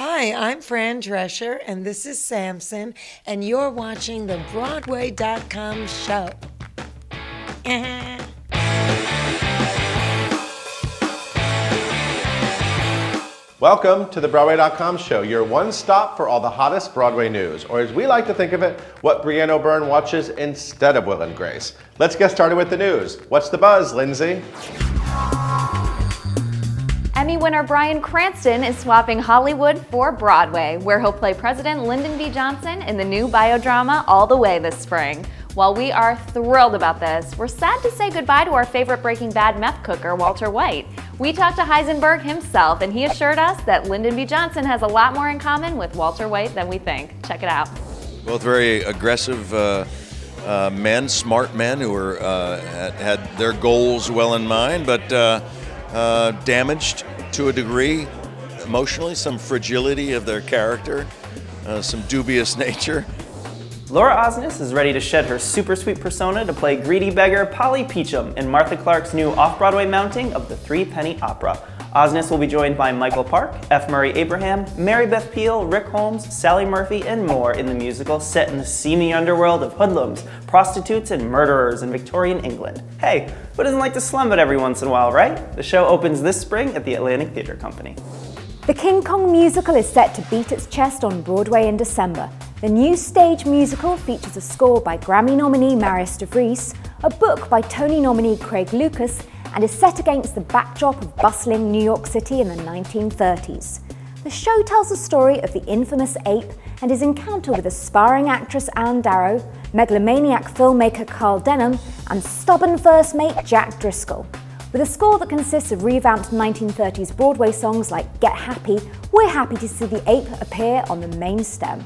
Hi, I'm Fran Drescher, and this is Samson, and you're watching the Broadway.com show. Welcome to the Broadway.com show, your one stop for all the hottest Broadway news, or as we like to think of it, what Brienne O'Byrne watches instead of Will and Grace. Let's get started with the news. What's the buzz, Lindsay? Emmy winner Bryan Cranston is swapping Hollywood for Broadway, where he'll play President Lyndon B. Johnson in the new biodrama All the Way this spring. While we are thrilled about this, we're sad to say goodbye to our favorite Breaking Bad meth cooker, Walter White. We talked to Heisenberg himself, and he assured us that Lyndon B. Johnson has a lot more in common with Walter White than we think. Check it out. Both very aggressive men, smart men who were, had their goals well in mind, but damaged to a degree emotionally, some fragility of their character, some dubious nature. Laura Osnes is ready to shed her super sweet persona to play greedy beggar Polly Peachum in Martha Clark's new off-Broadway mounting of the Three-Penny Opera. Osnes will be joined by Michael Park, F. Murray Abraham, Mary Beth Peale, Rick Holmes, Sally Murphy, and more in the musical set in the seamy underworld of hoodlums, prostitutes, and murderers in Victorian England. Hey, who doesn't like to slum it every once in a while, right? The show opens this spring at the Atlantic Theatre Company. The King Kong musical is set to beat its chest on Broadway in December. The new stage musical features a score by Grammy nominee Marius de Vries, a book by Tony nominee Craig Lucas, and is set against the backdrop of bustling New York City in the 1930s. The show tells the story of the infamous ape and his encounter with aspiring actress Anne Darrow, megalomaniac filmmaker Carl Denham, and stubborn first mate Jack Driscoll. With a score that consists of revamped 1930s Broadway songs like Get Happy, we're happy to see the ape appear on the main stem.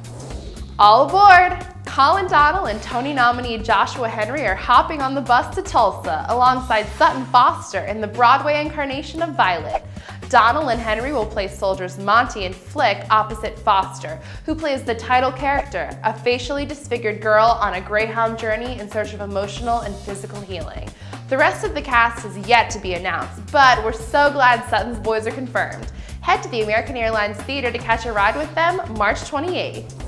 All aboard! Colin, Donnell, and Tony nominee Joshua Henry are hopping on the bus to Tulsa alongside Sutton Foster in the Broadway incarnation of Violet. Donnell and Henry will play soldiers Monty and Flick opposite Foster, who plays the title character, a facially disfigured girl on a Greyhound journey in search of emotional and physical healing. The rest of the cast is yet to be announced, but we're so glad Sutton's boys are confirmed. Head to the American Airlines Theater to catch a ride with them March 28th.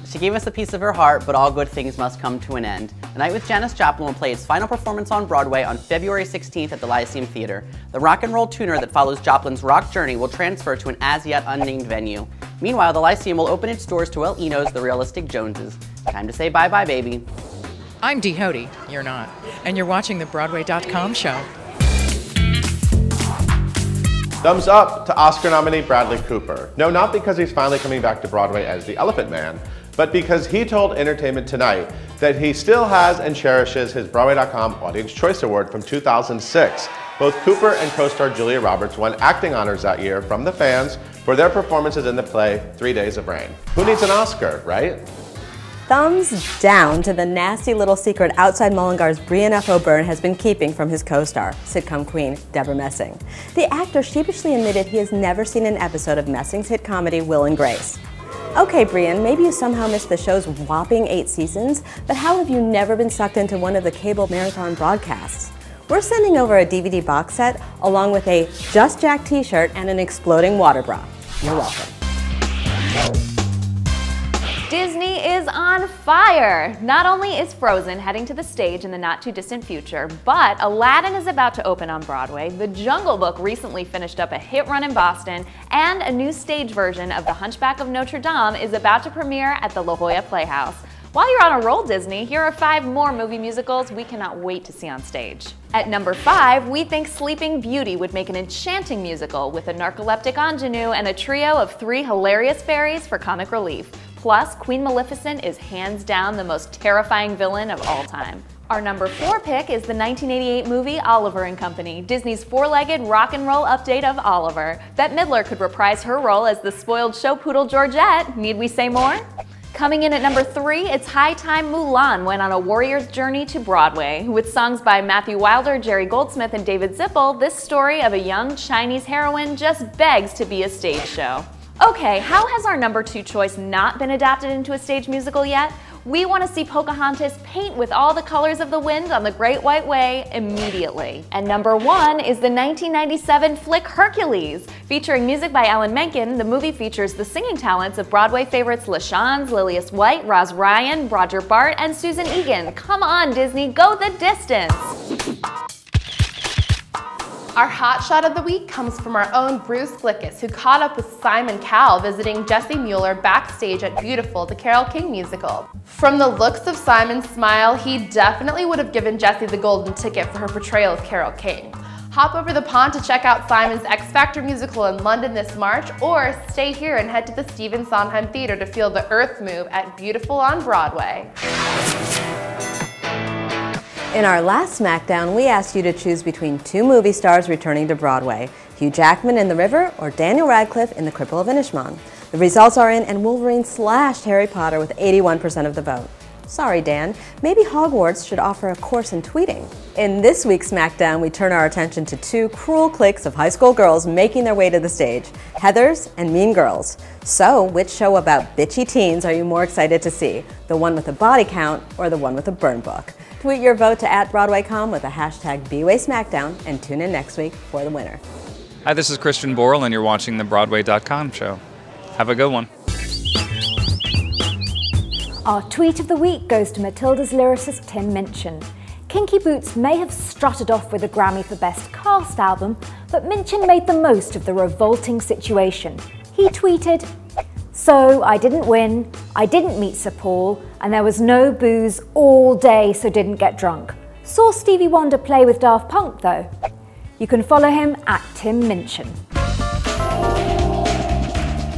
She gave us a piece of her heart, but all good things must come to an end. Night with Janis Joplin will play its final performance on Broadway on February 16th at the Lyceum Theater. The rock and roll tuner that follows Joplin's rock journey will transfer to an as-yet unnamed venue. Meanwhile, the Lyceum will open its doors to El Eno's The Realistic Joneses. Time to say bye-bye, baby. I'm Dee Hoty, you're not, and you're watching the Broadway.com show. Thumbs up to Oscar nominee Bradley Cooper. No, not because he's finally coming back to Broadway as the Elephant Man, but because he told Entertainment Tonight that he still has and cherishes his Broadway.com Audience Choice Award from 2006. Both Cooper and co-star Julia Roberts won acting honors that year from the fans for their performances in the play 3 Days of Rain. Who needs an Oscar, right? Thumbs down to the nasty little secret outside Mullingar's Brienne F. O'Byrne has been keeping from his co-star, sitcom queen Debra Messing. The actor sheepishly admitted he has never seen an episode of Messing's hit comedy Will and Grace. Okay, Brienne, maybe you somehow missed the show's whopping 8 seasons, but how have you never been sucked into one of the cable marathon broadcasts? We're sending over a DVD box set along with a Just Jack t-shirt and an exploding water bra. You're welcome. Disney is on fire! Not only is Frozen heading to the stage in the not-too-distant future, but Aladdin is about to open on Broadway, The Jungle Book recently finished up a hit run in Boston, and a new stage version of The Hunchback of Notre Dame is about to premiere at the La Jolla Playhouse. While you're on a roll, Disney, here are 5 more movie musicals we cannot wait to see on stage. At number 5, we think Sleeping Beauty would make an enchanting musical with a narcoleptic ingenue and a trio of 3 hilarious fairies for comic relief. Plus, Queen Maleficent is hands down the most terrifying villain of all time. Our number 4 pick is the 1988 movie Oliver and Company, Disney's 4-legged rock and roll update of Oliver. Bette Midler could reprise her role as the spoiled show poodle Georgette. Need we say more? Coming in at number 3, it's high time Mulan went on a warrior's journey to Broadway. With songs by Matthew Wilder, Jerry Goldsmith, and David Zippel, this story of a young Chinese heroine just begs to be a stage show. Okay, how has our number 2 choice not been adapted into a stage musical yet? We want to see Pocahontas paint with all the colors of the wind on the Great White Way immediately. And number 1 is the 1997 flick Hercules. Featuring music by Alan Menken, the movie features the singing talents of Broadway favorites LaShawn, Lillias White, Roz Ryan, Roger Bart, and Susan Egan. Come on, Disney, go the distance! Our hot shot of the week comes from our own Bruce Glickus, who caught up with Simon Cowell visiting Jessie Mueller backstage at Beautiful, the Carole King musical. From the looks of Simon's smile, he definitely would have given Jessie the golden ticket for her portrayal of Carole King. Hop over the pond to check out Simon's X Factor musical in London this March, or stay here and head to the Stephen Sondheim Theater to feel the earth move at Beautiful on Broadway. In our last Smackdown, we asked you to choose between 2 movie stars returning to Broadway, Hugh Jackman in The River or Daniel Radcliffe in The Cripple of Inishmaan. The results are in, and Wolverine slashed Harry Potter with 81% of the vote. Sorry, Dan, maybe Hogwarts should offer a course in tweeting. In this week's Smackdown, we turn our attention to 2 cruel cliques of high school girls making their way to the stage, Heathers and Mean Girls. So, which show about bitchy teens are you more excited to see? The one with a body count or the one with a burn book? Tweet your vote to @BroadwayCom with the hashtag #BWaySmackdown and tune in next week for the winner. Hi, this is Christian Borle, and you're watching the Broadway.com show. Have a good one. Our tweet of the week goes to Matilda's lyricist Tim Minchin. Kinky Boots may have strutted off with a Grammy for Best Cast Album, but Minchin made the most of the revolting situation. He tweeted, "So I didn't win, I didn't meet Sir Paul, and there was no booze all day, so didn't get drunk. Saw Stevie Wonder play with Daft Punk though." You can follow him at Tim Minchin.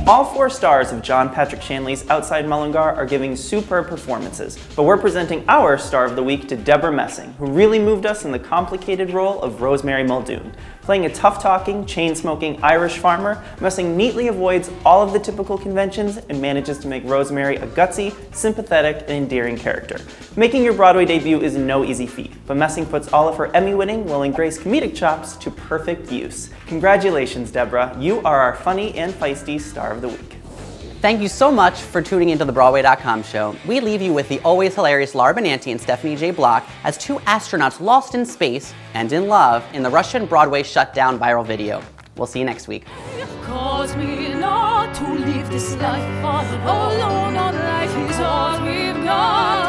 All 4 stars of John Patrick Shanley's Outside Mullingar are giving superb performances, but we're presenting our star of the week to Debra Messing, who really moved us in the complicated role of Rosemary Muldoon. Playing a tough-talking, chain-smoking Irish farmer, Messing neatly avoids all of the typical conventions and manages to make Rosemary a gutsy, sympathetic, and endearing character. Making your Broadway debut is no easy feat, but Messing puts all of her Emmy-winning Will and Grace comedic chops to perfect use. Congratulations, Debra. You are our funny and feisty star of the week. Thank you so much for tuning into the Broadway.com show. We leave you with the always hilarious Laura Benanti and Stephanie J. Block as 2 astronauts lost in space and in love in the Russian Broadway shutdown viral video. We'll see you next week. Cause me not to live this life all alone on life is all we've got.